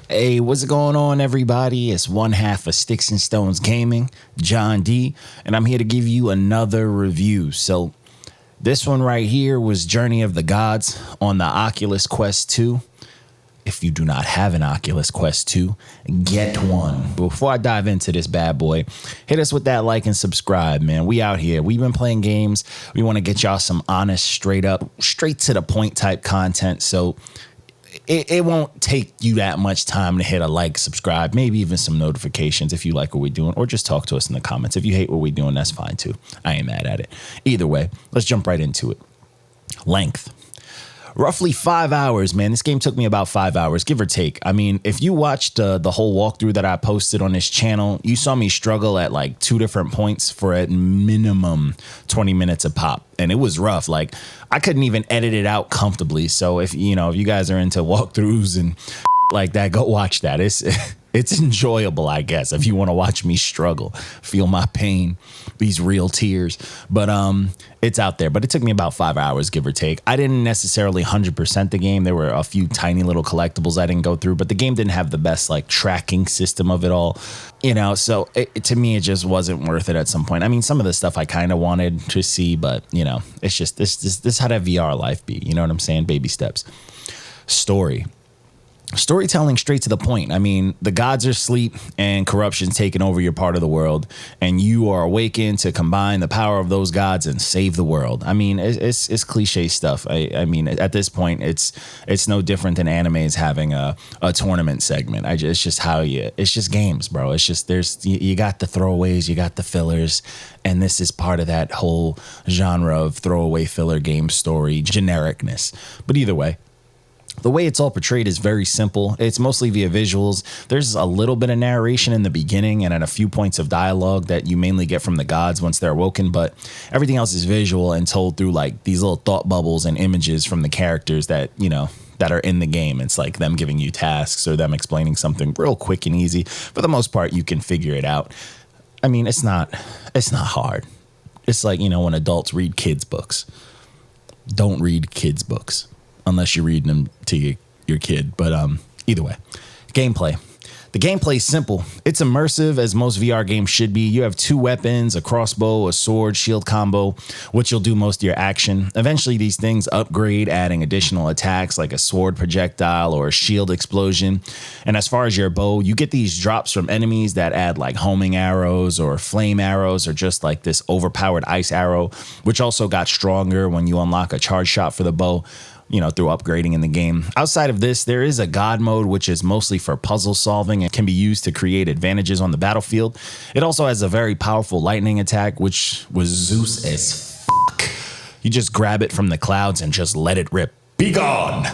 Hey, what's going on, everybody? It's one half of Sticks and Stones Gaming, John D, and I'm here to give you another review. So, this one right here was Journey of the Gods on the Oculus Quest 2. If you do not have an Oculus Quest 2, get one. Before I dive into this bad boy, hit us with that like and subscribe, man. We out here. We've been playing games. We want to get y'all some honest, straight up, straight to the point type content. So it won't take you that much time to hit a like, subscribe, maybe even some notifications if you like what we're doing, or just talk to us in the comments. If you hate what we're doing, that's fine too. I ain't mad at it. Either way, let's jump right into it. Length. Roughly 5 hours, man. This game took me about 5 hours, give or take. I mean, if you watched the whole walkthrough that I posted on this channel, you saw me struggle at like 2 different points for at minimum 20 minutes a pop. And it was rough. Like, I couldn't even edit it out comfortably. So if you guys are into walkthroughs and like that, go watch that. It's enjoyable, I guess, if you want to watch me struggle, feel my pain, these real tears. But it's out there. But it took me about 5 hours, give or take. I didn't necessarily 100% the game. There were a few tiny little collectibles I didn't go through, but the game didn't have the best like tracking system of it all, so to me, it just wasn't worth it at some point. I mean, some of the stuff I kind of wanted to see, but it's just this how that VR life be. You know what I'm saying? Baby steps. Storytelling straight to the point. I mean, the gods are asleep and corruption's taken over your part of the world, and you are awakened to combine the power of those gods and save the world. I mean, it's cliche stuff. I mean, at this point, it's no different than anime is having a tournament segment. It's just it's just games, bro. It's just you got the throwaways, you got the fillers, and this is part of that whole genre of throwaway filler game story genericness. But either way, the way it's all portrayed is very simple. It's mostly via visuals. There's a little bit of narration in the beginning and at a few points of dialogue that you mainly get from the gods once they're awoken, but everything else is visual and told through like these little thought bubbles and images from the characters that, that are in the game. It's like them giving you tasks or them explaining something real quick and easy. For the most part, you can figure it out. I mean, it's not hard. It's like, when adults read kids' books. Don't read kids' books unless you're reading them to your kid. But either way, gameplay. The gameplay is simple. It's immersive, as most VR games should be. You have 2 weapons, a crossbow, a sword, shield combo, which will do most of your action. Eventually, these things upgrade, adding additional attacks like a sword projectile or a shield explosion. And as far as your bow, you get these drops from enemies that add like homing arrows or flame arrows or just like this overpowered ice arrow, which also got stronger when you unlock a charge shot for the bow, through upgrading in the game. Outside of this, there is a god mode, which is mostly for puzzle solving and can be used to create advantages on the battlefield. It also has a very powerful lightning attack, which was Zeus as fuck. You just grab it from the clouds and just let it rip. Be gone!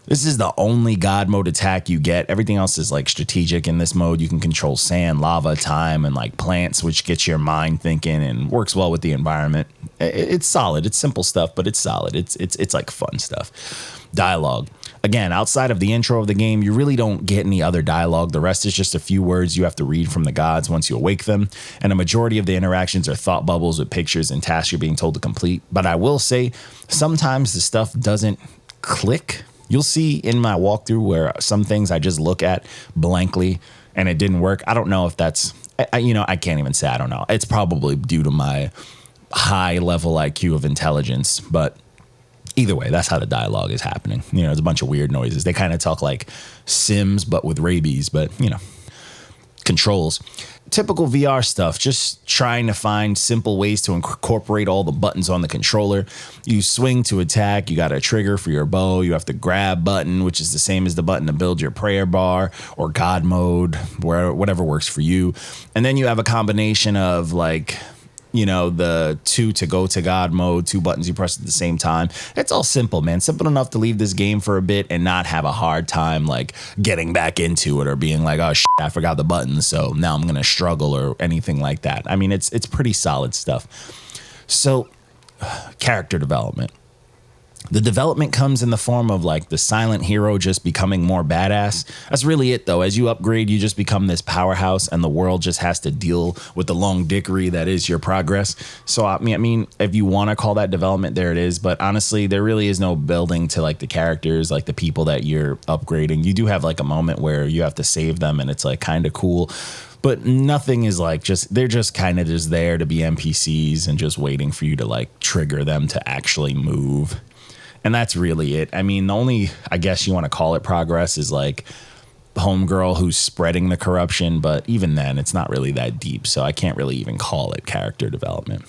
This is the only god mode attack you get. Everything else is like strategic in this mode. You can control sand, lava, time, and like plants, which gets your mind thinking and works well with the environment. It's solid. It's simple stuff, but it's solid. It's like fun stuff. Dialogue. Again, outside of the intro of the game, you really don't get any other dialogue. The rest is just a few words you have to read from the gods once you awake them. And a majority of the interactions are thought bubbles with pictures and tasks you're being told to complete. But I will say, sometimes the stuff doesn't click. You'll see in my walkthrough where some things I just look at blankly and it didn't work. I don't know if that's, I can't even say I don't know. It's probably due to my high level IQ of intelligence, but either way, that's how the dialogue is happening. It's a bunch of weird noises. They kind of talk like Sims, but with rabies, but controls. Typical VR stuff, just trying to find simple ways to incorporate all the buttons on the controller. You swing to attack, you got a trigger for your bow, you have the grab button, which is the same as the button to build your prayer bar or God mode, whatever works for you. And then you have a combination of like, the 2 to go to God mode, 2 buttons you press at the same time. It's all simple, man. Simple enough to leave this game for a bit and not have a hard time like getting back into it or being like, oh shit, I forgot the buttons, so now I'm gonna struggle or anything like that. I mean, it's pretty solid stuff. So, character development. The development comes in the form of like the silent hero just becoming more badass. That's really it though. As you upgrade, you just become this powerhouse and the world just has to deal with the long dickery that is your progress. So I mean, if you want to call that development, there it is. But honestly, there really is no building to like the characters, like the people that you're upgrading. You do have like a moment where you have to save them and it's like kind of cool. But nothing is like they're just kind of just there to be NPCs and just waiting for you to like trigger them to actually move. And that's really it. I mean, the only, I guess you want to call it progress is like the homegirl who's spreading the corruption. But even then, it's not really that deep. So I can't really even call it character development.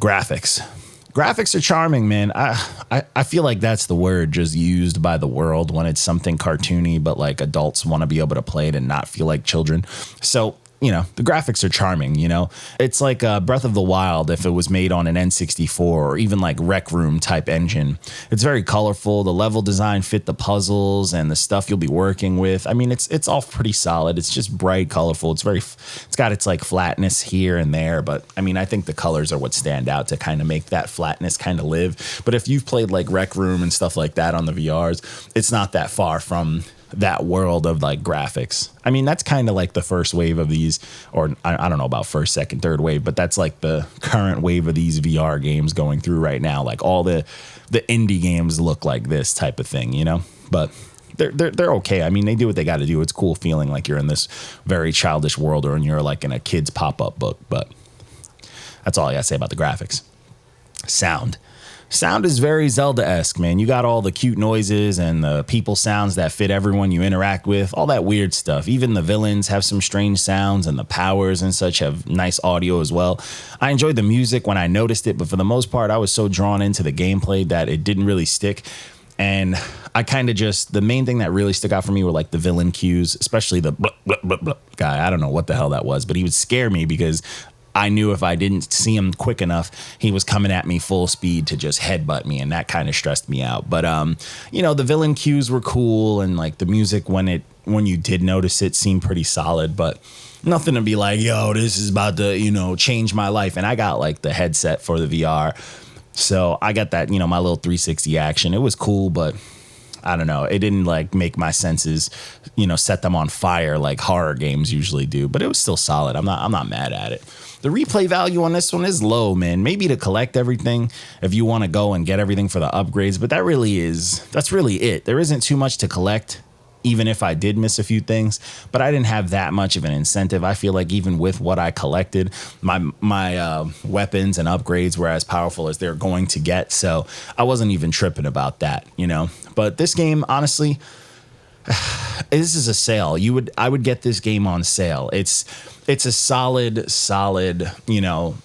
Graphics. Graphics are charming, man. I feel like that's the word just used by the world when it's something cartoony, but like adults want to be able to play it and not feel like children. So, you know, the graphics are charming, you know. It's like Breath of the Wild if it was made on an N64 or even like Rec Room type engine. It's very colorful. The level design fit the puzzles and the stuff you'll be working with. I mean, it's all pretty solid. It's just bright, colorful. It's got its like flatness here and there. But I mean, I think the colors are what stand out to kind of make that flatness kind of live. But if you've played like Rec Room and stuff like that on the VRs, it's not that far from that world of like graphics. I mean, that's kind of like the first wave of these, or I don't know about first, second, third wave, but that's like the current wave of these VR games going through right now. Like all the indie games look like this type of thing, you know, but they're okay. I mean, they do what they got to do. It's cool feeling like you're in this very childish world or you're like in a kid's pop-up book, but that's all I got to say about the graphics. Sound is very Zelda-esque, man. You got all the cute noises and the people sounds that fit everyone you interact with, all that weird stuff. Even the villains have some strange sounds and the powers and such have nice audio as well. I enjoyed the music when I noticed it, but for the most part, I was so drawn into the gameplay that it didn't really stick. And I kind of just, the main thing that really stuck out for me were like the villain cues, especially the blah, blah, blah, blah guy. I don't know what the hell that was, but he would scare me because I knew if I didn't see him quick enough, he was coming at me full speed to just headbutt me. And that kind of stressed me out. But, you know, the villain cues were cool. And like the music, when you did notice it, seemed pretty solid. But nothing to be like, yo, this is about to, you know, change my life. And I got like the headset for the VR. So I got that, you know, my little 360 action. It was cool, but I don't know. It didn't like make my senses, you know, set them on fire like horror games usually do. But it was still solid. I'm not mad at it. The replay value on this one is low, man. Maybe to collect everything if you want to go and get everything for the upgrades. But that's really it. There isn't too much to collect, even if I did miss a few things. But I didn't have that much of an incentive. I feel like even with what I collected, my weapons and upgrades were as powerful as they're going to get. So I wasn't even tripping about that, you know. But this game, honestly, this is a sale. I would get this game on sale. It's a solid, you know,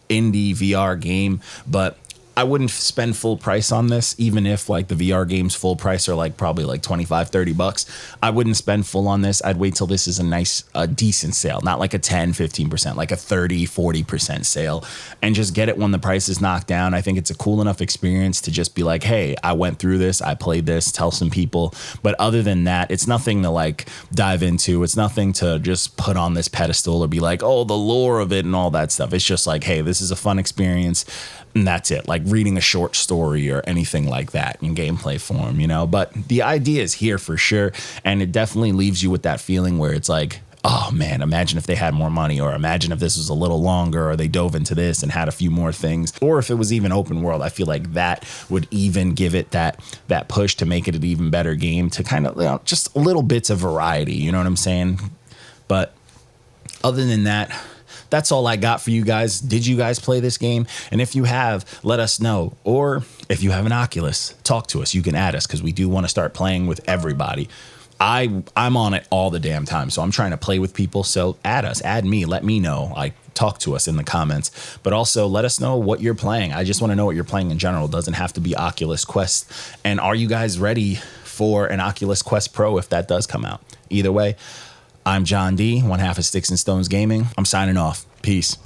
indie VR game, but I wouldn't spend full price on this, even if like the VR games full price are like probably like $25-$30. I wouldn't spend full on this. I'd wait till this is a decent sale, not like a 10-15%, like a 30-40% sale, and just get it when the price is knocked down. I think it's a cool enough experience to just be like, hey, I went through this, I played this, tell some people. But other than that, it's nothing to like dive into. It's nothing to just put on this pedestal or be like, oh, the lore of it and all that stuff. It's just like, hey, this is a fun experience. And that's it, like reading a short story or anything like that in gameplay form, you know. But the idea is here for sure. And it definitely leaves you with that feeling where it's like, oh man, imagine if they had more money, or imagine if this was a little longer, or they dove into this and had a few more things, or if it was even open world. I feel like that would even give it that push to make it an even better game, to kind of, you know, just little bits of variety, you know what I'm saying? But other than that, that's all I got for you guys. Did you guys play this game? And if you have, let us know. Or if you have an Oculus, talk to us. You can add us, because we do want to start playing with everybody. I'm on it all the damn time, so I'm trying to play with people. So add us, add me, let me know. Like, talk to us in the comments. But also let us know what you're playing. I just want to know what you're playing in general. It doesn't have to be Oculus Quest. And are you guys ready for an Oculus Quest Pro if that does come out? Either way, I'm John D, one half of Sticks and Stones Gaming. I'm signing off. Peace.